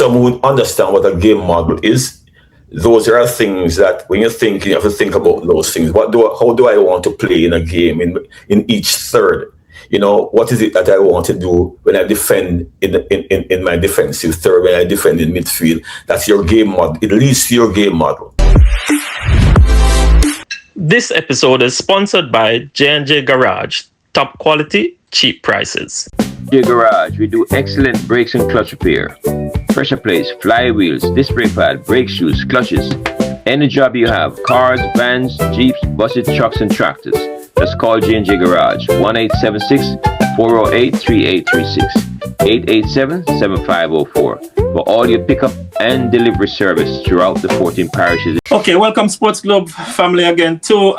someone would understand what a game model is. Those are things that when you're thinking, you have to think about those things. How do I want to play in a game in each third? What is it that I want to do when I defend in my defensive third, when I defend in midfield? That's your game model. It leads to your game model. This episode is sponsored by J&J Garage. Top quality, cheap prices. J Garage, we do excellent brakes and clutch repair. Pressure plates, flywheels, disc brake pad, brake shoes, clutches. Any job you have, cars, vans, jeeps, buses, trucks, and tractors. Just call J&J Garage, 1-876-408-3836, 887-7504 for all your pickup and delivery service throughout the 14 parishes. Okay, welcome SportGlobe family again to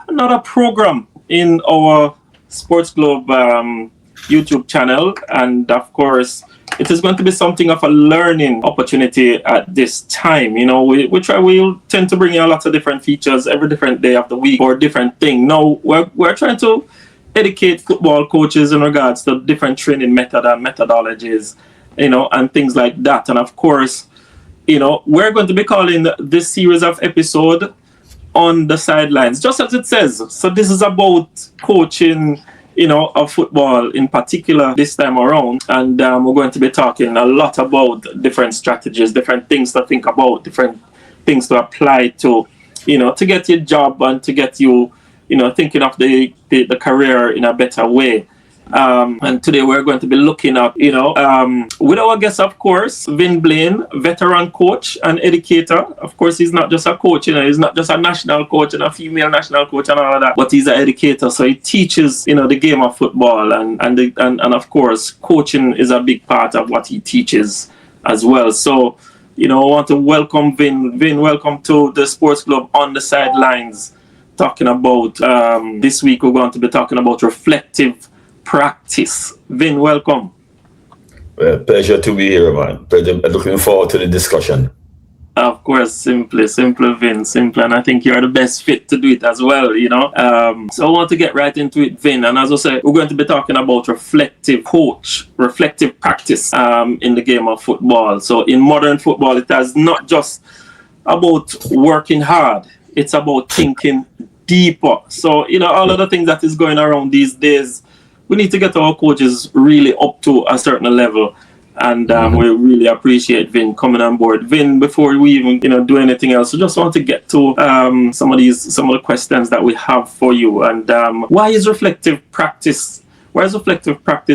another program in our SportGlobe YouTube channel, and of course it is going to be something of a learning opportunity at this time. We'll tend to bring you a lot of different features every different day of the week or different thing. Now we're trying to educate football coaches in regards to different training method and methodologies, and things like that. And of course, we're going to be calling this series of episode On the Sidelines, just as it says. So this is about coaching, of football in particular this time around. And we're going to be talking a lot about different strategies, different things to think about, different things to apply to, to get your job and to get you, thinking of the career in a better way. And today we're going to be looking at, with our guest, of course, Vin Blaine, veteran coach and educator. Of course, he's not just a coach, he's not just a national coach and a female national coach and all of that, but he's an educator. So he teaches, the game of football, and of course, coaching is a big part of what he teaches as well. So, I want to welcome Vin. Vin, welcome to the SportGlobe On the Sidelines. Talking about, this week we're going to be talking about reflective practice. Vin, welcome. Well, pleasure to be here, man. Looking forward to the discussion. Of course, simple, Vin, simple, and I think you're the best fit to do it as well, So I want to get right into it, Vin, and as I said, we're going to be talking about reflective practice in the game of football. So in modern football, it is not just about working hard, it's about thinking deeper. So, all of the things that is going around these days, we need to get our coaches really up to a certain level, and we really appreciate Vin coming on board. Vin, before we even do anything else, we just want to get to some of the questions that we have for you. And why is reflective practice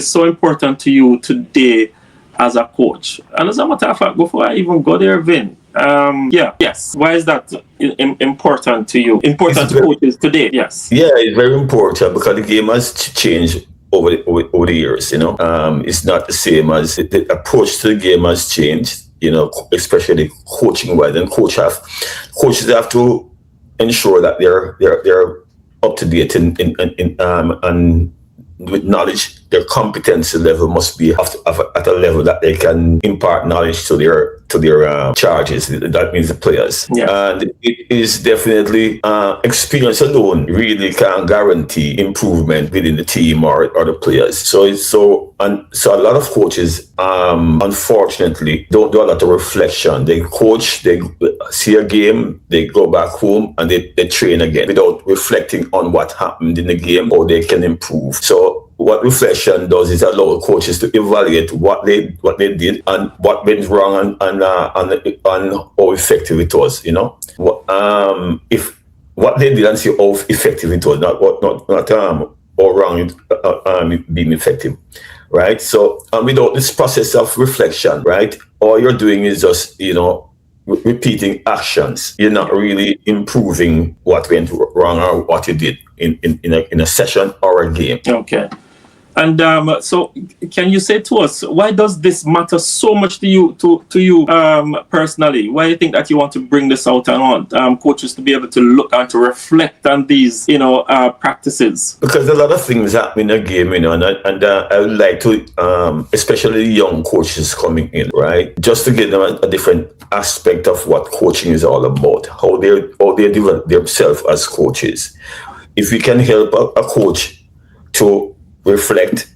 so important to you today as a coach? And as a matter of fact, before I even go there, Vin, why is that important to you? Important to coaches today? Yes. Yeah, it's very important because the game has changed over the years. It's not the same as the approach to the game has changed. Especially coaching wise, and coaches have to ensure that they're up to date and with knowledge. Their competency level must be at a level that they can impart knowledge to their charges. That means the players. Yeah. And it is definitely experience alone really can't guarantee improvement within the team or the players. So a lot of coaches unfortunately don't do a lot of reflection. They coach, they see a game, they go back home and they train again without reflecting on what happened in the game or they can improve. So what reflection does is allow coaches to evaluate what they did and what went wrong and how effective it was. If what they did and see how effective it was, not how wrong it being effective, right? So without this process of reflection, right, all you're doing is just repeating actions. You're not really improving what went wrong or what you did in a session or a game. Okay. And so, can you say to us, why does this matter so much to you personally? Why do you think that you want to bring this out and want coaches to be able to look and to reflect on these, practices? Because a lot of things happen in a game, and I would like to, especially young coaches coming in, right, just to get them a different aspect of what coaching is all about, how they develop themselves as coaches. If we can help a coach to reflect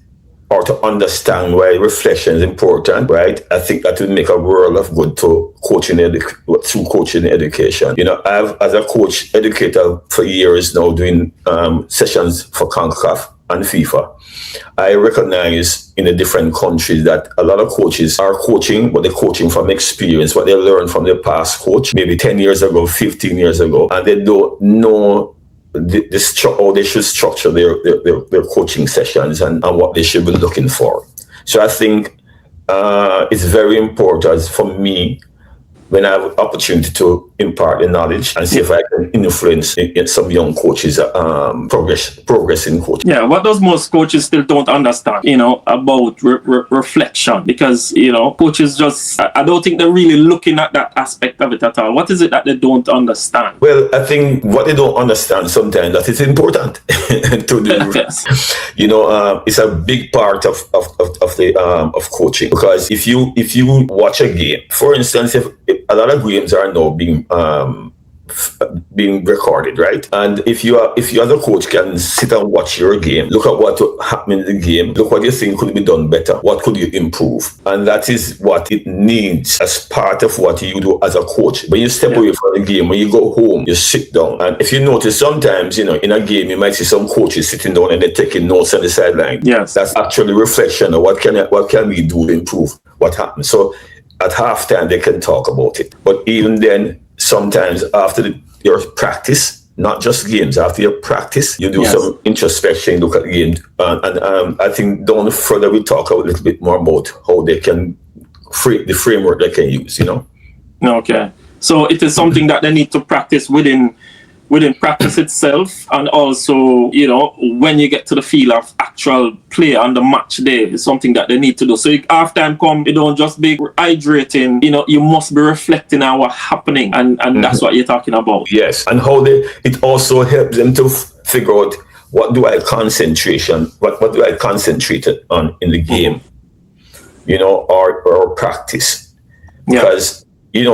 or to understand why reflection is important, right? I think that will make a world of good to through coaching education. I've, as a coach educator for years now, doing sessions for CONCACAF and FIFA. I recognize in the different countries that a lot of coaches are coaching, but they're coaching from experience, what they learned from their past coach, maybe 10 years ago, 15 years ago, and they don't know how they should structure their coaching sessions and what they should be looking for. So I think it's very important for me when I have opportunity to impart the knowledge and see if I can influence some young coaches progress in coaching. Yeah, what does most coaches still don't understand, about reflection? Because, coaches just, I don't think they're really looking at that aspect of it at all. What is it that they don't understand? Well, I think what they don't understand sometimes that it's important to do. Yes. It's a big part of coaching, because if you watch a game, for instance, if a lot of games are now being recorded, right? And if you as a coach can sit and watch your game, look at what happened in the game, look what you think could be done better, what could you improve, and that is what it needs as part of what you do as a coach. When you step away from the game, when you go home, you sit down, and if you notice, sometimes in a game you might see some coaches sitting down and they're taking notes on the sideline. Yes, that's actually reflection of what can we do to improve what happened. So at halftime they can talk about it, but even then, sometimes after your practice, not just games, after your practice, you do some introspection, look at the game. And I think down further we talk a little bit more about how they can the framework they can use, Okay. So it is something that they need to practice within practice itself, and also, when you get to the field of actual play on the match day, it's something that they need to do. So half time come, you don't just be hydrating, you must be reflecting on what's happening, and that's what you're talking about. Yes, and how it also helps them to figure out what do I concentrate on in the game, or practice. Because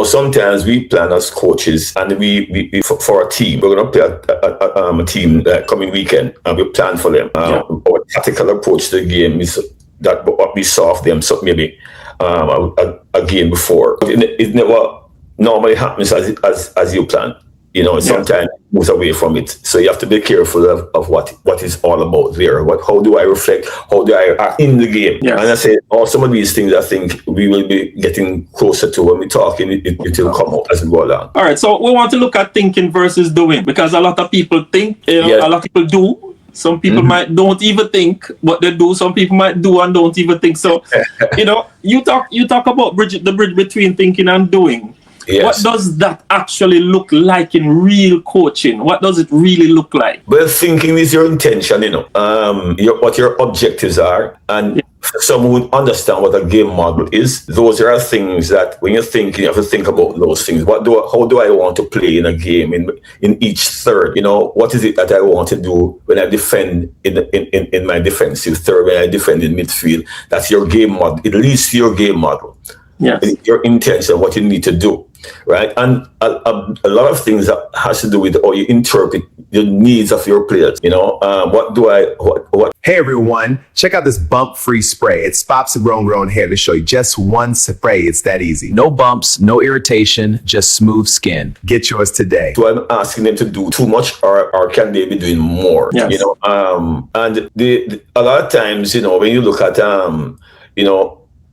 sometimes we plan as coaches, and we for a team, we're going to play a team coming weekend, and we plan for them. Our tactical approach to the game is that what we saw of them, so maybe a game before. But it never normally happens as you plan. Sometimes it moves away from it. So you have to be careful of what is all about there. How do I reflect? How do I act in the game? Yes. And I say, some of these things I think we will be getting closer to when we talk, and it will come out as we go along. All right, so we want to look at thinking versus doing, because a lot of people think, a lot of people do. Some people don't even think, but they do. Some people might do and don't even think. So, you talk about the bridge between thinking and doing. Yes. What does that actually look like in real coaching? What does it really look like? Well, thinking is your intention, what your objectives are. And for someone who understand what a game model is, those are things that when you're thinking, you have to think about those things. How do I want to play in a game in each third? What is it that I want to do when I defend in my defensive third, when I defend in midfield? That's your game model. It leads to your game model. Yes. Your intention, what you need to do. Right, and a lot of things that has to do with how you interpret the needs of your players. What? Hey everyone, check out this bump-free spray. It stops the grown hair to show you just one spray. It's that easy. No bumps, no irritation, just smooth skin. Get yours today. So I'm asking them to do too much, or can they be doing more? Yes. And a lot of times, when you look at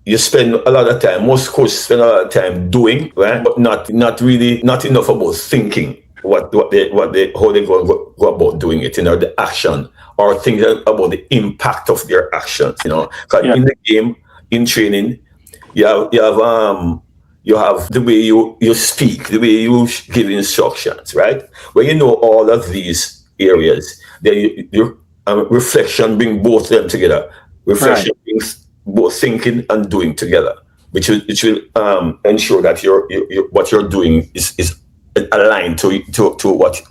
you spend a lot of time, most coaches spend a lot of time doing, right? But not enough about thinking how they go about doing it, the action, or think about the impact of their actions, Because in the game, in training, you have the way you speak, the way you give instructions, right? When you know all of these areas, then your reflection bring both of them together. Reflection brings both thinking and doing together, which will ensure that what you're doing is aligned to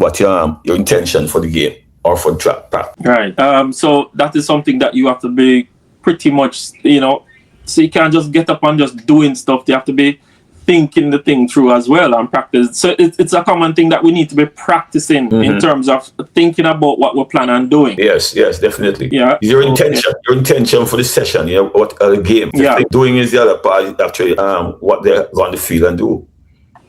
what your intention for the game or for track. Right. So that is something that you have to be pretty much, so you can't just get up and just doing stuff. You have to be thinking the thing through as well and practice. So it's a common thing that we need to be practicing in terms of thinking about what we plan on doing. Yes, definitely. Yeah. Your intention for the session, what the game. Doing is the other part, actually, what they're going to feel and do.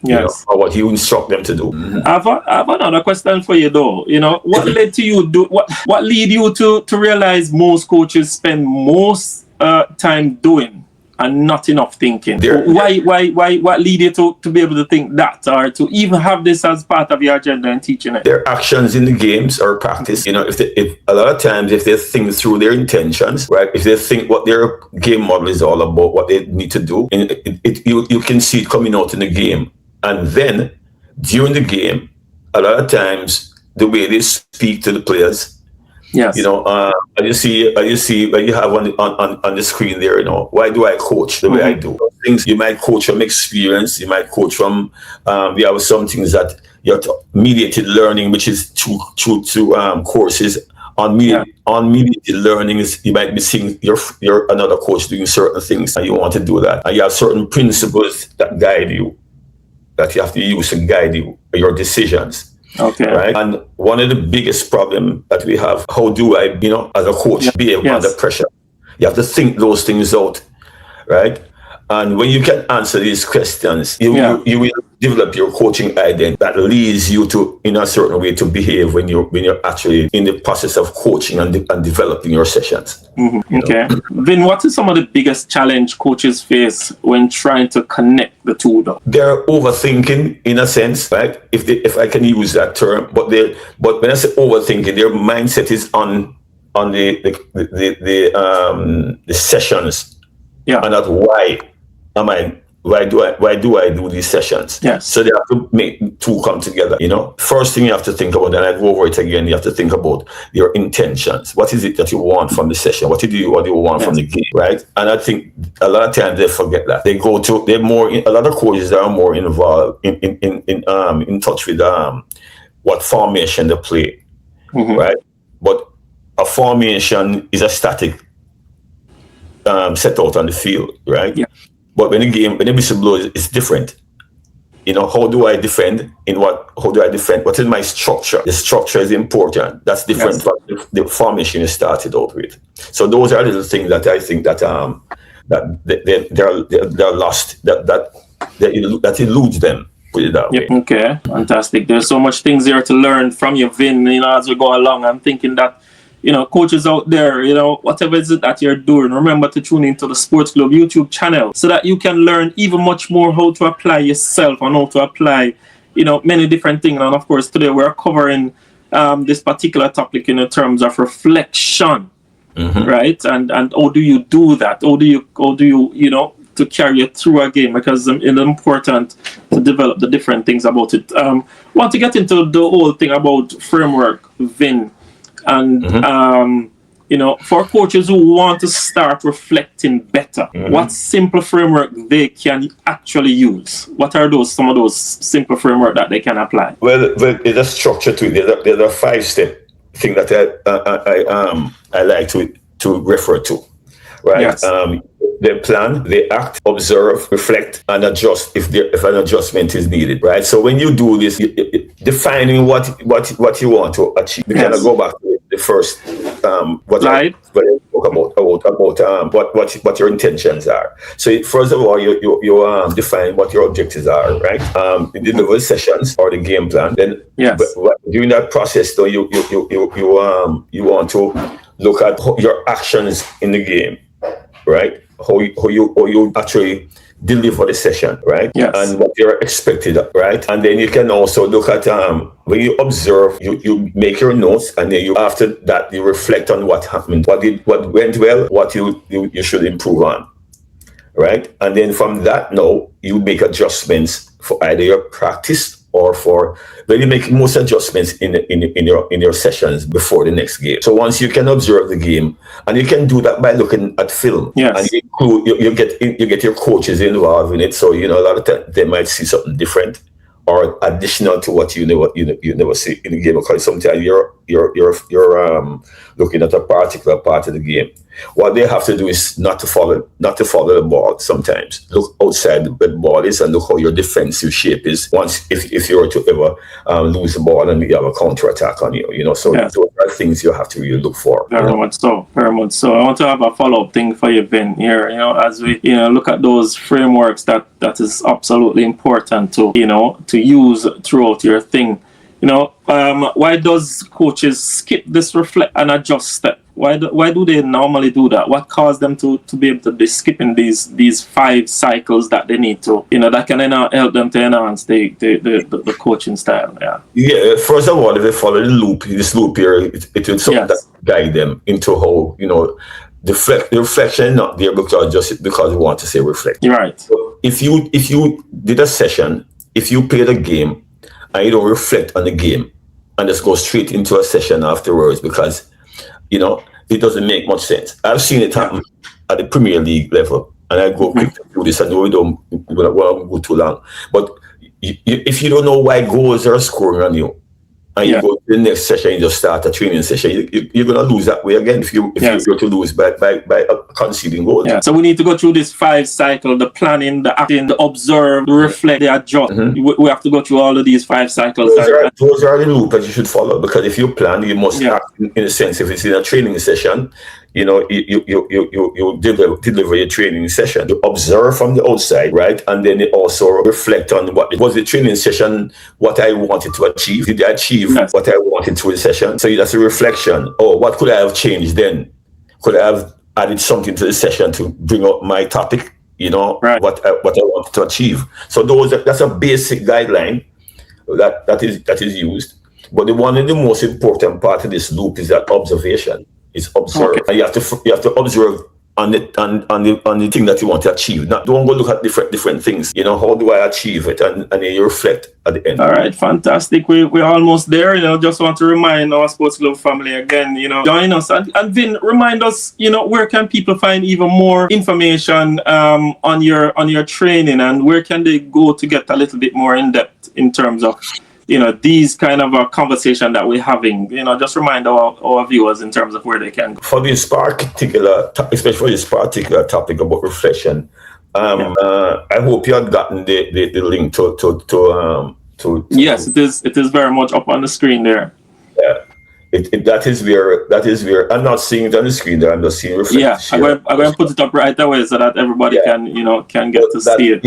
Yes. Or what you instruct them to do. I have another question for you though. What led to you what lead you to realize most coaches spend most time doing and not enough thinking? Why what lead you to be able to think that, or to even have this as part of your agenda and teaching it? Their actions in the games or practice, if a lot of times if they think through their intentions, right, if they think what their game model is all about, what they need to do, you can see it coming out in the game. And then during the game, a lot of times the way they speak to the players, yes, you see when you have on the screen there, why do I coach the way I do? Things you might coach from experience, you might coach from we have some things that you're mediated learning, which is through courses. On mediated learning is you might be seeing your another coach doing certain things and you want to do that. And you have certain principles that guide you, that you have to use to guide your decisions. Okay. Right. And one of the biggest problems that we have, how do I, as a coach, be under pressure? You have to think those things out, right? And when you can answer these questions, you will develop your coaching identity that leads you to, in a certain way, to behave when you're actually in the process of coaching and developing your sessions. Okay. Vin, what is some of the biggest challenge coaches face when trying to connect the two though? They're overthinking in a sense, right? If I can use that term, but when I say overthinking, their mindset is on the sessions. Yeah. And that's why do I do these sessions? Yes. So they have to make two come together, First thing you have to think about, and I go over it again, you have to think about your intentions. What is it that you want from the session? What do you want from the game, right? And I think a lot of times they forget that. A lot of coaches are more involved in touch with what formation they play, right? But a formation is a static set out on the field, right? Yeah. But when the whistle blows, it's different. How do I defend? How do I defend? What is my structure? The structure is important. That's different from the formation you started out with. So those are little things that I think that they're lost. That eludes them. Put it that way. Okay, fantastic. There's so much things there to learn from you, Vin. As we go along, I'm thinking that coaches out there, whatever is it that you're doing, remember to tune into the SportsGlobe YouTube channel so that you can learn even much more how to apply yourself and how to apply, many different things. And of course, today we're covering this particular topic in terms of reflection, right? And how do you do that? How do you to carry it through a game? Because it's important to develop the different things about it. Want to get into the whole thing about framework, Vin. And, for coaches who want to start reflecting better, what simple framework they can actually use? What are some of those simple framework that they can apply? Well, there's a structure to it. There's a 5-step thing that I like to refer to, right? Yes. They plan, they act, observe, reflect, and adjust if an adjustment is needed, right? So when you do this, defining what you want to achieve, you kind of go back to the first what I talk about what your intentions are. So first of all, you define what your objectives are, right? The delivery sessions or the game plan. Then during that process, though, you want to look at your actions in the game, right? How you actually deliver the session, right? Yes. And what you're expected, right? And then you can also look at when you observe, you make your notes, and then after that you reflect on what happened, what went well, what you should improve on, right? And then from that, now you make adjustments for either your practice or for when you make most adjustments in your sessions before the next game. So once you can observe the game, and you can do that by looking at film, and you get your coaches involved in it. So a lot of times they might see something different or additional to what you never see in the game, because sometimes you're looking at a particular part of the game What they have to do is not to follow the ball sometimes. Look outside where the ball is and look how your defensive shape is once if you were to ever lose the ball and you have a counter attack on you. So those are things you have to really look for. Very much so. I want to have a follow-up thing for you, Vin, here, as we look at those frameworks that is absolutely important to use throughout your thing. Why does coaches skip this reflect and adjust step? Why do they normally do that? What caused them to be able to be skipping these 5 cycles that they need to, that can help them to enhance the coaching style? Yeah. First of all, if they follow this loop here, it will something that guide them into how, the reflection is not there because we want to say reflect. Right. So if you did a session, if you played a game and you don't reflect on the game and just go straight into a session afterwards because it doesn't make much sense. I've seen it happen at the Premier League level, and I go quick through this. I know we don't go too long, but if you don't know why goals are scoring on you, and you go to the next session, you just start a training session, you're going to lose that way again if you're to lose by conceding goals. Yeah. So we need to go through this 5 cycle: the planning, the acting, the observe, the reflect, the adjust. We have to go through all of these 5 cycles. Those are the loop that you should follow, because if you plan, you must act in a sense. If it's in a training session, you deliver your training session. You observe from the outside, right? And then you also reflect on what was the training session, what I wanted to achieve. Did I achieve what I wanted through the session? So that's a reflection. Oh, what could I have changed then? Could I have added something to the session to bring up my topic? What I wanted to achieve. So that's a basic guideline that is used. But one of the most important part of this loop is that observation. Is observe, and you have to observe on the thing that you want to achieve. Don't go look at different things. How do I achieve it, and then you reflect at the end. All right, fantastic. We're almost there. Just want to remind our SportsGlobe family again. Join us and Vin, remind us. Where can people find even more information on your training, and where can they go to get a little bit more in depth in terms of these kind of a conversation that we're having. Just remind our viewers in terms of where they can go. For this particular, especially for this particular topic about reflection, I hope you have gotten the link to. Yes, it is very much up on the screen there. Yeah. That is where I'm not seeing it on the screen there. I'm just seeing reflection. Yeah, I'm going to put it up right away so that everybody can get to see it.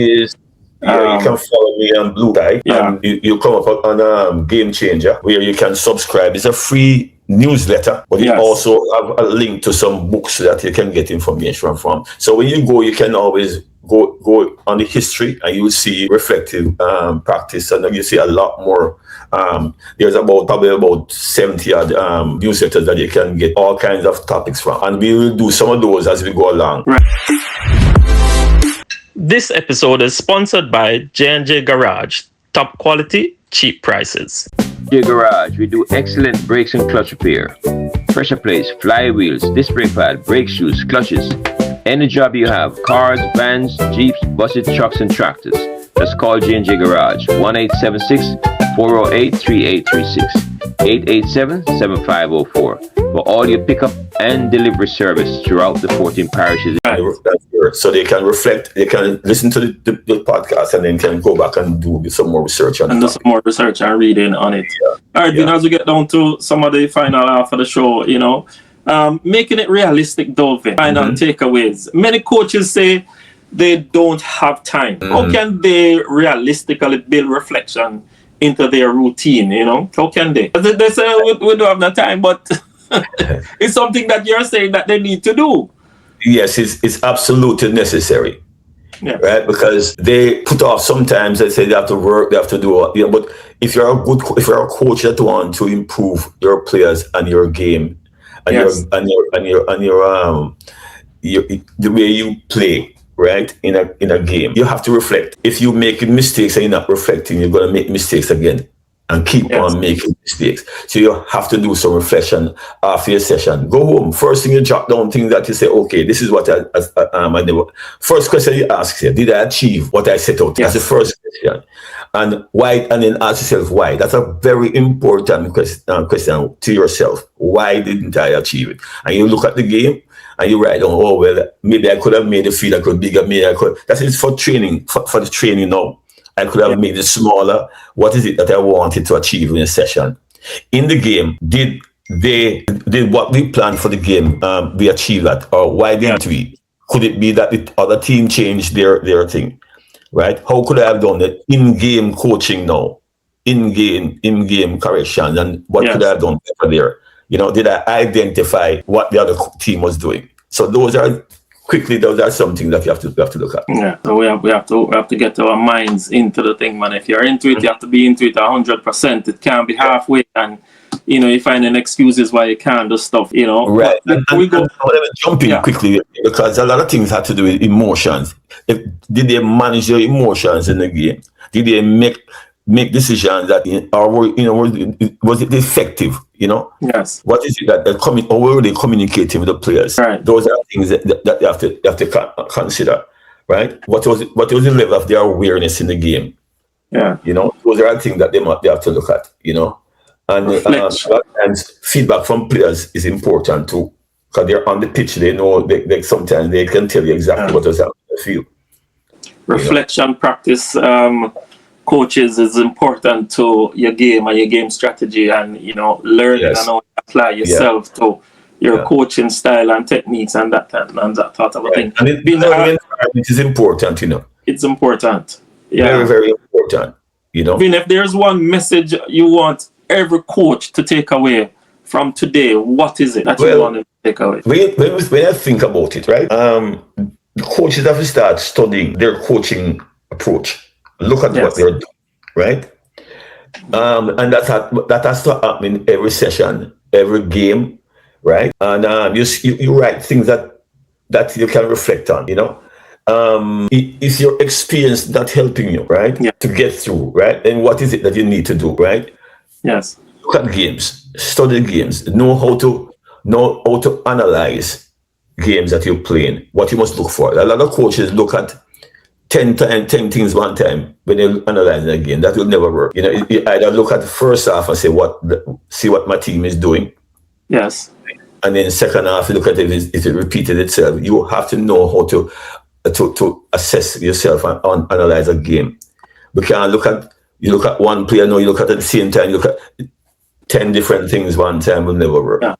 You can follow me on Blue Guy, and you come up on Game Changer, where you can subscribe. It's a free newsletter, but it also have a link to some books that you can get information from. So when you go, you can always go on the history, and you will see reflective practice, and you see a lot more. There's probably about 70 odd newsletters that you can get all kinds of topics from, and we will do some of those as we go along. Right. This episode is sponsored by J&J Garage. Top quality, cheap prices. J Garage, we do excellent brakes and clutch repair. Pressure plates, flywheels, disc brake pad, brake shoes, clutches. Any job you have, cars, vans, jeeps, buses, trucks, and tractors. Just call J&J Garage, 1-876-408-3836, 887-7504 for all your pickup and delivery service throughout the 14 parishes. So they can reflect, they can listen to the podcast, and then can go back and do some more research on it. And do some more research and reading on it. All right, then as we get down to some of the final half of the show, making it realistic, though, Vin. Final takeaways. Many coaches say they don't have time. How can they realistically build reflection into their routine? How can they? They say we don't have no time, but it's something that you're saying that they need to do. Yes, it's absolutely necessary. Yeah. Right? Because they put off sometimes. They say they have to work, they have to do. But if you're a coach that wants to improve your players and your game, and the way you play, right, in a game, you have to reflect. If you make mistakes and you're not reflecting, you're going to make mistakes again and keep on making mistakes. So you have to do some reflection after your session. Go home. First thing, you jot down things that you say, okay, this is what I did. First question you ask here, did I achieve what I set out? That's the first question. And why? And then ask yourself why. That's a very important question to yourself. Why didn't I achieve it? And you look at the game and you write down, oh, well, maybe I could have made the field a little bigger, maybe I could. That is for training, for the training now. I could have made it smaller. What is it that I wanted to achieve in a session? In the game, did what we planned for the game we achieve that? Or why didn't we? Could it be that the other team changed their thing? Right? How could I have done it? In-game coaching now, in-game corrections, and what could I have done better there? You know, did I identify what the other team was doing? So those are something that you have to look at. Yeah, so we have to get our minds into the thing, man. If you're into it, you have to be into it 100%. It can't be halfway, and you finding excuses why you can't do stuff. Right. And we go. I want to jump in quickly because a lot of things had to do with emotions. Did they manage their emotions in the game? Did they make decisions that was it effective? Yes. What is it that or were they communicating with the players? Right. Those are things that you have to consider, right? What was the level of their awareness in the game? Yeah. Those are things that they have to look at. And sometimes feedback from players is important too, because they're on the pitch. They know they sometimes they can tell you exactly what is happening in the field. Reflection practice. Coaches is important to your game and your game strategy, and learning and how to apply yourself to your coaching style and techniques and that sort of thing. And it is important, It's important. Yeah. Very, very important. Vin, if there's one message you want every coach to take away from today, what is it that you want to take away? When I think about it, right? The coaches have to start studying their coaching approach. Look at what they're doing, right? And that has to happen in every session, every game, right? And you write things that you can reflect on, Is your experience not helping you, right? Yeah. To get through, right? And what is it that you need to do, right? Yes. Look at games, study games, know how to analyze games that you're playing, what you must look for. A lot of coaches look at 10 things one time when you're analyzing a game. That will never work. You either look at the first half and see what my team is doing. Yes. And then second half, you look at if it repeated itself. You have to know how to assess yourself and analyze a game. We can't you look at one player, no, you look at it at the same time, you look at 10 different things one time will never work. Yeah.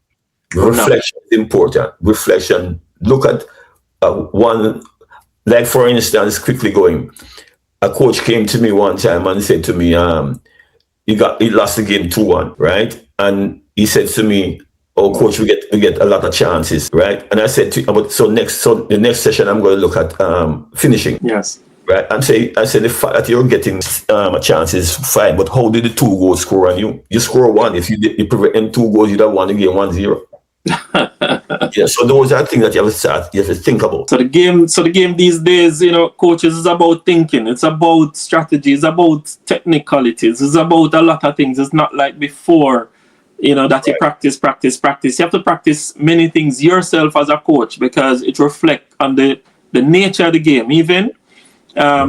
Reflection is important. Reflection. Look at one. Like, for instance, quickly going, a coach came to me one time and said to me, he lost the game 2-1, right? And he said to me, oh, coach, we get a lot of chances, right? And I said to him, so the next session, I'm going to look at finishing. Yes. Right? I said the fact that you're getting chances, fine, but how did the 2 goals score on you? You score 1. If you prevent 2 goals, you'd have won the game 1-0. So those are things that you have to think about. So the game these days, coaches, is about thinking. It's about strategy. It's about technicalities. It's about a lot of things. It's not like before, that you practice. You have to practice many things yourself as a coach because it reflects on the nature of the game, even.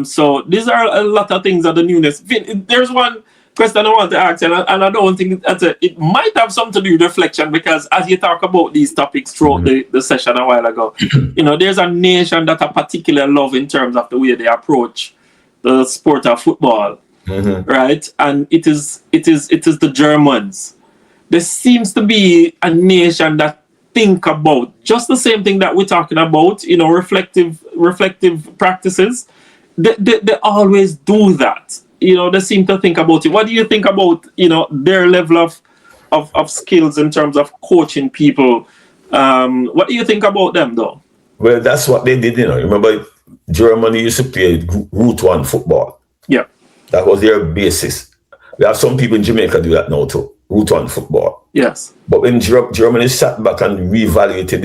So these are a lot of things that the newness. There's one question I want to ask, and I don't think it might have something to do with reflection, because as you talk about these topics throughout the session a while ago, there's a nation that I particularly love in terms of the way they approach the sport of football, right? And it is the Germans. There seems to be a nation that think about just the same thing that we're talking about, reflective practices. They always do that. They seem to think about it. What do you think about, their level of skills in terms of coaching people? What do you think about them, though? Well, that's what they did, Remember, Germany used to play Route 1 football. Yeah. That was their basis. We have some people in Jamaica do that now, too. Route 1 football. Yes. But when Germany sat back and reevaluated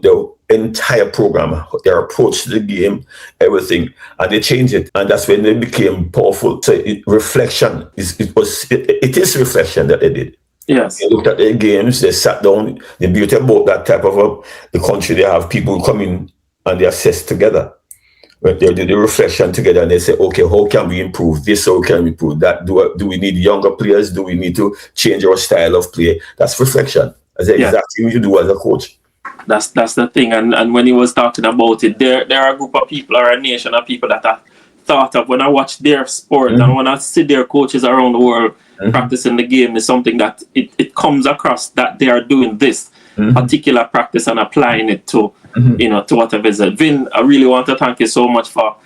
their entire program, their approach to the game, everything, and they changed it, and that's when they became powerful. So reflection it is reflection that they did. Yes. They looked at their games, they sat down. The beauty about that type of the country, they have people come in and they assess together. Right? They do the reflection together and they say, okay, how can we improve this? How can we improve that? Do we need younger players? Do we need to change our style of play? That's reflection. That's exactly what you do as a coach. That's the thing. And when he was talking about it, there are a group of people or a nation of people that I thought of when I watch their sport and when I see their coaches around the world practicing the game is something that it comes across that they are doing this particular practice and applying it to to whatever is it. Vin, I really want to thank you so much for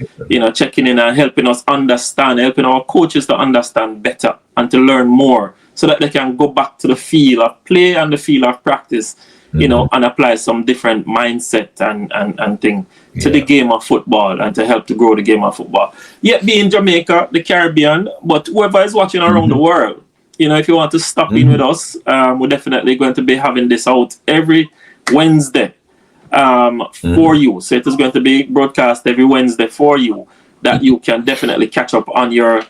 checking in and helping us understand, helping our coaches to understand better and to learn more so that they can go back to the field of play and the field of practice, and apply some different mindset and thing to the game of football and to help to grow the game of football. Yet being Jamaica, the Caribbean, but whoever is watching around the world, if you want to stop in with us, we're definitely going to be having this out every Wednesday for you. So it is going to be broadcast every Wednesday for you, that you can definitely catch up on your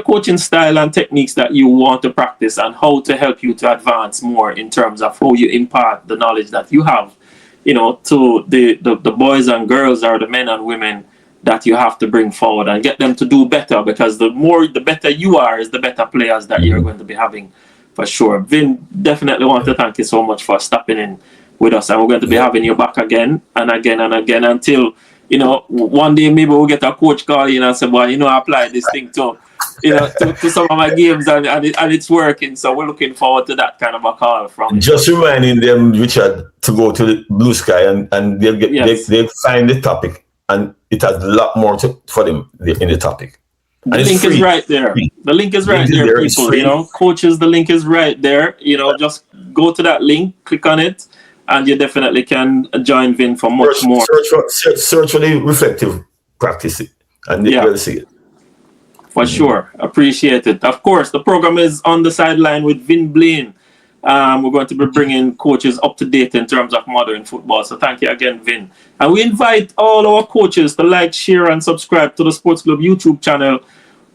coaching style and techniques that you want to practice and how to help you to advance more in terms of how you impart the knowledge that you have, to the boys and girls or the men and women that you have to bring forward and get them to do better, because the better you are is the better players that you're going to be having for sure. Vin, definitely want to thank you so much for stopping in with us, and we're going to be having you back again and again and again until one day maybe we'll get a coach call in and say, well, I applied this thing to some of my games and it's working. So we're looking forward to that kind of a call from you. Just reminding them, Richard, to go to the Blue Sky and they'll they'll find the topic, and it has a lot more for them in the topic. The link is right there. The link is right there, people. Coaches, the link is right there. Just go to that link, click on it, and you definitely can join Vin for much more. Search for the reflective practice, and you'll see it. For sure. Appreciate it. Of course, the program is On the Sideline with Vin Blaine. We're going to be bringing coaches up to date in terms of modern football. So thank you again, Vin. And we invite all our coaches to like, share, and subscribe to the SportsGlobe YouTube channel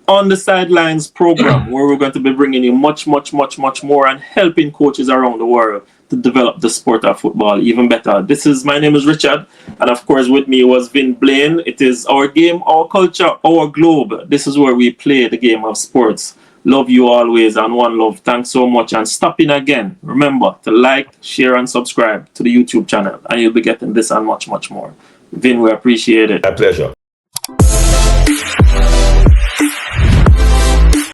On the Sidelines program, where we're going to be bringing you much, much, much, much more and helping coaches around the world to develop the sport of football even better. My name is Richard, and of course with me was Vin Blaine. It is our game, our culture, our globe. This is where we play the game of sports. Love you always, and one love. Thanks so much, and stop in again. Remember to like, share, and subscribe to the YouTube channel, and you'll be getting this and much, much more. Vin, we appreciate it. My pleasure.